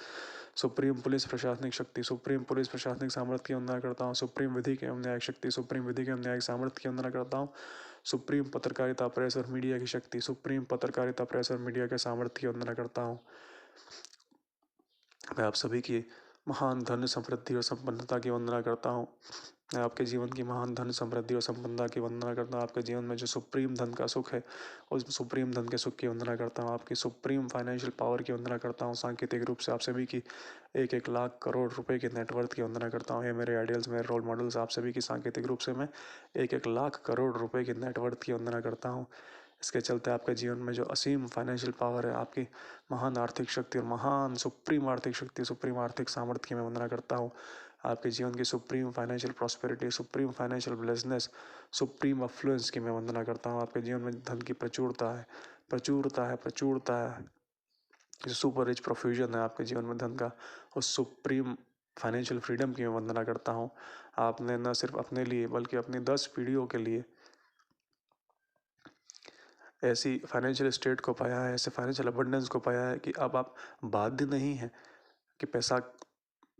सुप्रीम पुलिस प्रशासनिक शक्ति, सुप्रीम पुलिस प्रशासनिक सामर्थ्य की वंदना करता हूँ। सुप्रीम विधिक एवं न्यायिक शक्ति, सुप्रीम विधिक एवं न्यायिक सामर्थ्य की वंदना करता हूँ। सुप्रीम पत्रकारिता, प्रेस और मीडिया की शक्ति, सुप्रीम पत्रकारिता, प्रेस और मीडिया के सामर्थ्य की वंदना करता हूँ। मैं आप सभी की महान धन समृद्धि और संपन्नता की वंदना करता हूँ। मैं आपके जीवन की महान धन समृद्धि और संपन्नता की वंदना करता हूँ। आपके जीवन में जो सुप्रीम धन का सुख है उस सुप्रीम धन के सुख की वंदना करता हूँ। आपकी सुप्रीम फाइनेंशियल पावर की वंदना करता हूँ। सांकेतिक रूप से आप सभी की 1-1 लाख करोड़ रुपए के नेटवर्थ की वंदना करता हूँ। ये मेरे आइडियल्स, मेरे रोल मॉडल्स, आप सभी की सांकेतिक रूप से मैं 1-1 लाख करोड़ रुपए के नेटवर्थ की वंदना करता हूँ। इसके चलते आपके जीवन में जो असीम फाइनेंशियल पावर है, आपकी महान आर्थिक शक्ति और महान सुप्रीम आर्थिक शक्ति, सुप्रीम आर्थिक सामर्थ्य की मैं वंदना करता हूँ। आपके जीवन की supreme financial prosperity, supreme financial blessedness, supreme affluence की मैं वंदना करता हूँ। आपके जीवन में धन की प्रचुरता है, प्रचुरता है, प्रचुरता है, जो सुपर रिच प्रोफ्यूजन है आपके जीवन में धन का, उस सुप्रीम फाइनेंशियल फ्रीडम की मैं वंदना करता हूँ। आपने न सिर्फ अपने लिए बल्कि अपनी 10 पीढ़ियों के लिए ऐसी फाइनेंशियल स्टेट को पाया है, ऐसे फाइनेंशियल अबंडेंस को पाया है कि अब आप बाध्य नहीं हैं कि पैसा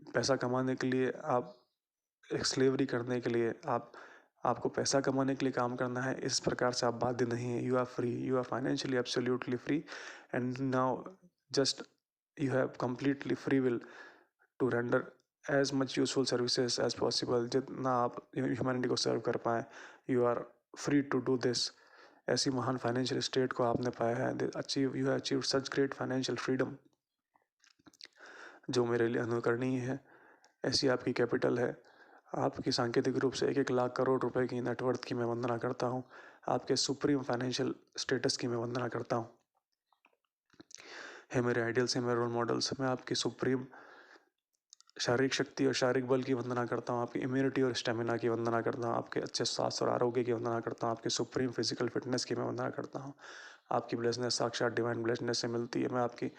पैसा कमाने के लिए आप एक स्लेवरी करने के लिए आपको पैसा कमाने के लिए काम करना है, इस प्रकार से आप बाध्य नहीं है। You are free, you are financially absolutely free and now just you have completely free will to render as much useful services as possible. जितना आप ह्यूमैनिटी को सर्व कर पाएँ, you are free to do this. ऐसी महान financial state को आपने पाया है, achieve you have achieve such great financial freedom, जो मेरे लिए अनुकरणीय है। ऐसी आपकी कैपिटल है। आपकी सांकेतिक रूप से 1-1 लाख करोड़ रुपए की नेटवर्थ की मैं वंदना करता हूँ। आपके सुप्रीम फाइनेंशियल स्टेटस की मैं वंदना करता हूँ। है मेरे आइडियल्स, है मेरे रोल मॉडल्स। मैं आपकी सुप्रीम शारीरिक शक्ति और शारीरिक बल की वंदना करता हूँ। आपकी इम्यूनिटी और स्टेमिना की वंदना करता हूँ। आपके अच्छे स्वास्थ्य और आरोग्य की वंदना करता हूँ। आपकी सुप्रीम फिजिकल फिटनेस की मैं वंदना करता हूँ। आपकी ब्लेसनेस साक्षात डिवाइन ब्लेसनेस से मिलती है। मैं आपकी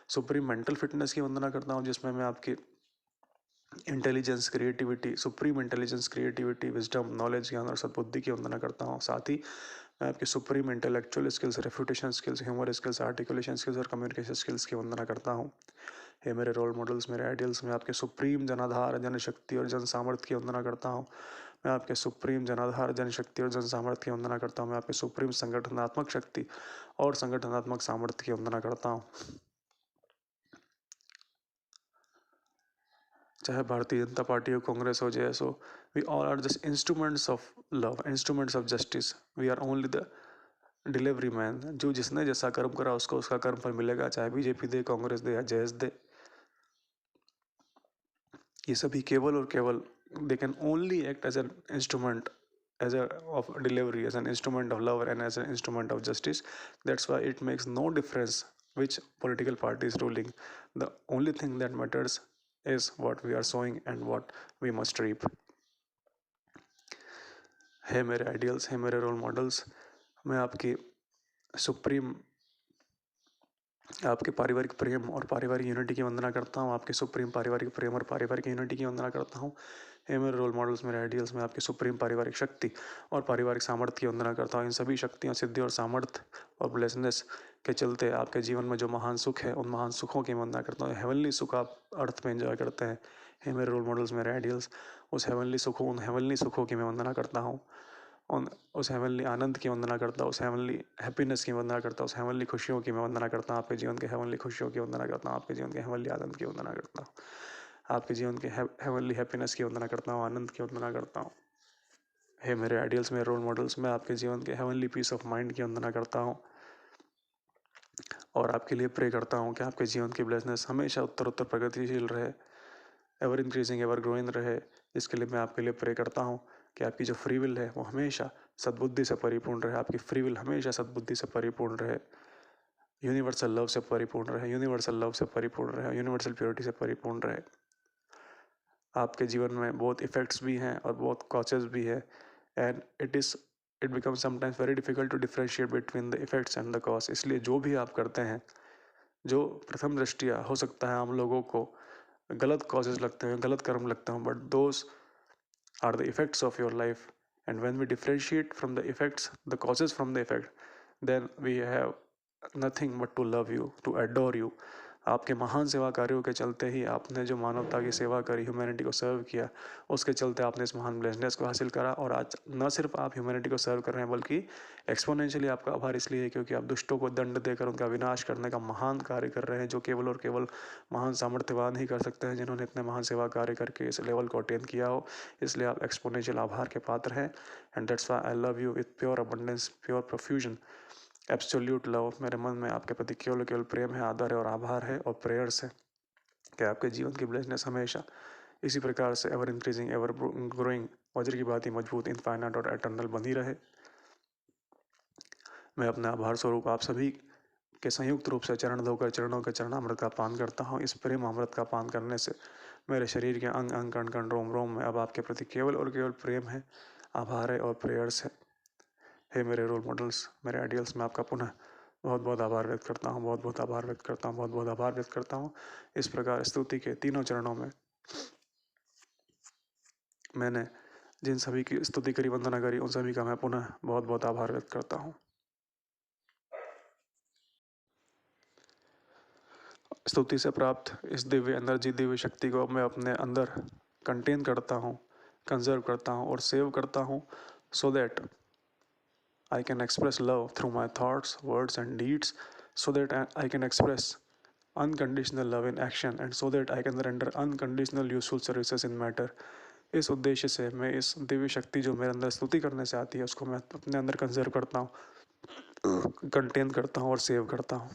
सुप्रीम मेंटल फिटनेस की वंदना करता हूँ, जिसमें मैं आपकी intelligence, creativity, supreme intelligence, creativity, wisdom, knowledge, ज्ञान और सद्बुद्धि की वंदना करता हूँ। साथ ही मैं आपकी supreme intellectual skills, refutation skills, humour skills, articulation skills और कम्युनिकेशन स्किल्स की वंदना करता हूँ। हे मेरे रोल मॉडल्स, मेरे आइडियल्स, मैं आपके सुप्रीम जनाधार, जनशक्ति और जन सामर्थ्य की वंदना करता हूँ। मैं आपके सुप्रीम जनाधार, जनशक्ति और जन सामर्थ्य की वंदना करता हूँ। मैं आपके सुप्रीम संगठनात्मक शक्ति और संगठनात्मक सामर्थ्य की वंदना करता हूँ। चाहे भारतीय जनता पार्टी हो, कांग्रेस हो, जेएस हो, we all are just instruments of love, instruments of justice. We are only the delivery man. जो जिसने जैसा कर्म करा उसको उसका कर्म फल मिलेगा, चाहे बीजेपी दे, कांग्रेस दे या जेएस दे। ये सभी केवल और केवल they can only act as an instrument, as a of delivery, as an instrument of love and as an instrument of justice. That's why it makes no difference which political party is ruling. The only thing that matters is what we are sowing and what we must reap. है मेरे ideals, है मेरे role models, मैं आपकी supreme, आपके पारिवारिक प्रेम और पारिवारिक यूनिटी की वंदना करता हूँ। आपके सुप्रीम पारिवारिक प्रेम और पारिवारिक यूनिटी की वंदना करता हूँ। हे मेरे रोल मॉडल्स, मेरे आइडियल्स, मैं आपकी सुप्रीम पारिवारिक शक्ति और पारिवारिक सामर्थ्य की वंदना करता हूँ। इन सभी शक्तियों, सिद्धि और सामर्थ्य और ब्लेसनेस के चलते आपके जीवन में जो महान सुख है, उन महान सुखों की वंदना करता हूँ। हेवनली सुख आप अर्थ में एंजॉय करते हैं। हे मेरे रोल मॉडल्स, मेरे आइडियल्स, उस हेवनली सुखों, उन हेवनली सुखों की मैं वंदना करता हूँ। उस हेवनली आनंद की वंदना करता हूँ, उस हेवनली हैप्पीनेस की वंदना करता हूँ, उस हेवनली खुशियों की मैं वंदना करता हूँ। आपके जीवन के हेवनली खुशियों की वंदना करता हूँ। आपके जीवन के हेवनली आनंद की वंदना करता हूँ। आपके जीवन के हेवनली हैप्पीनेस की वंदना करता हूँ, आनंद की वंदना करता हूँ। हे मेरे आइडियल्स, मेरे रोल मॉडल्स, मैं आपके जीवन के हेवनली पीस ऑफ माइंड की वंदना करता हूँ और आपके लिए प्रे करता हूँ कि आपके जीवन की ब्लेसनेस हमेशा उत्तर उत्तर प्रगतिशील रहे, एवर इंक्रीजिंग, एवर ग्रोइंग रहे। इसके लिए मैं आपके लिए प्रे करता हूँ कि आपकी जो फ्री विल है वो हमेशा सद्बुद्धि से परिपूर्ण रहे। आपकी फ्री विल हमेशा सद्बुद्धि से परिपूर्ण रहे, यूनिवर्सल लव से परिपूर्ण रहे, यूनिवर्सल लव से परिपूर्ण रहे, यूनिवर्सल प्योरिटी से परिपूर्ण रहे। आपके जीवन में बहुत इफ़ेक्ट्स भी हैं और बहुत कॉजेज भी है, and it become sometimes very difficult to differentiate between the effects and the cause. इसलिए जो भी आप करते हैं, जो प्रथम दृष्टिया हो सकता है हम लोगों को गलत कॉजेज लगते हैं, गलत कर्म लगते हैं, but those are the effects of your life. And when we differentiate from the effects, the causes from the effect, then we have nothing but to love you, to adore you. आपके महान सेवा कार्यों के चलते ही आपने जो मानवता की सेवा करी, ह्यूमैनिटी को सर्व किया, उसके चलते आपने इस महान ब्लेसनेस को हासिल करा। और आज न सिर्फ आप ह्यूमैनिटी को सर्व कर रहे हैं, बल्कि एक्सपोनेंशियली आपका आभार इसलिए है क्योंकि आप दुष्टों को दंड देकर उनका विनाश करने का महान कार्य कर रहे हैं, जो केवल और केवल महान सामर्थ्यवान ही कर सकते हैं, जिन्होंने इतने महान सेवा कार्य करके इस लेवल को अटेन किया हो। इसलिए आप एक्सपोनेंशियल आभार के पात्र हैं। And that's why I love you with pure abundance, pure profusion, absolute love. मेरे मन में आपके प्रति केवल केवल प्रेम है, आदर है और आभार है और प्रेयर्स है कि आपके जीवन की ब्लेसनेस हमेशा इसी प्रकार से एवर इंक्रीजिंग, एवर ग्रोइंग, वज्र की बात ही मजबूत, इनफाइनाइट और एटर्नल बनी रहे। मैं अपने आभार स्वरूप आप सभी के संयुक्त रूप से चरण धोकर चरणों के चरणामृत का पान करता हूँ। इस प्रेम अमृत का पान करने से मेरे शरीर के अंग अंग, कण कण, रोम रोम में अब आपके प्रति केवल और केवल प्रेम है, आभार है और प्रेयर्स है। हे मेरे रोल मॉडल्स, मेरे आइडियल्स, मैं आपका पुनः बहुत बहुत आभार व्यक्त करता हूँ, बहुत बहुत आभार व्यक्त करता हूँ, बहुत बहुत आभार व्यक्त करता हूँ। इस प्रकार स्तुति के तीनों चरणों में मैंने जिन सभी की स्तुति करी, वंदना करी, उन सभी का मैं पुनः बहुत बहुत आभार व्यक्त करता हूँ। स्तुति से प्राप्त इस दिव्य एनर्जी, दिव्य शक्ति को मैं अपने अंदर कंटेन करता हूँ, कंजर्व करता हूँ और सेव करता हूँ, so that I can express love through my thoughts, words, and deeds, so that I can express unconditional love in action, and so that I can render unconditional useful services in matter. इस उद्देश्य से मैं इस दिव्य शक्ति जो मेरे अंदर स्तुति करने से आती है उसको मैं अपने अंदर कंजर्व करता हूँ, कंटेन करता हूँ और सेव करता हूँ।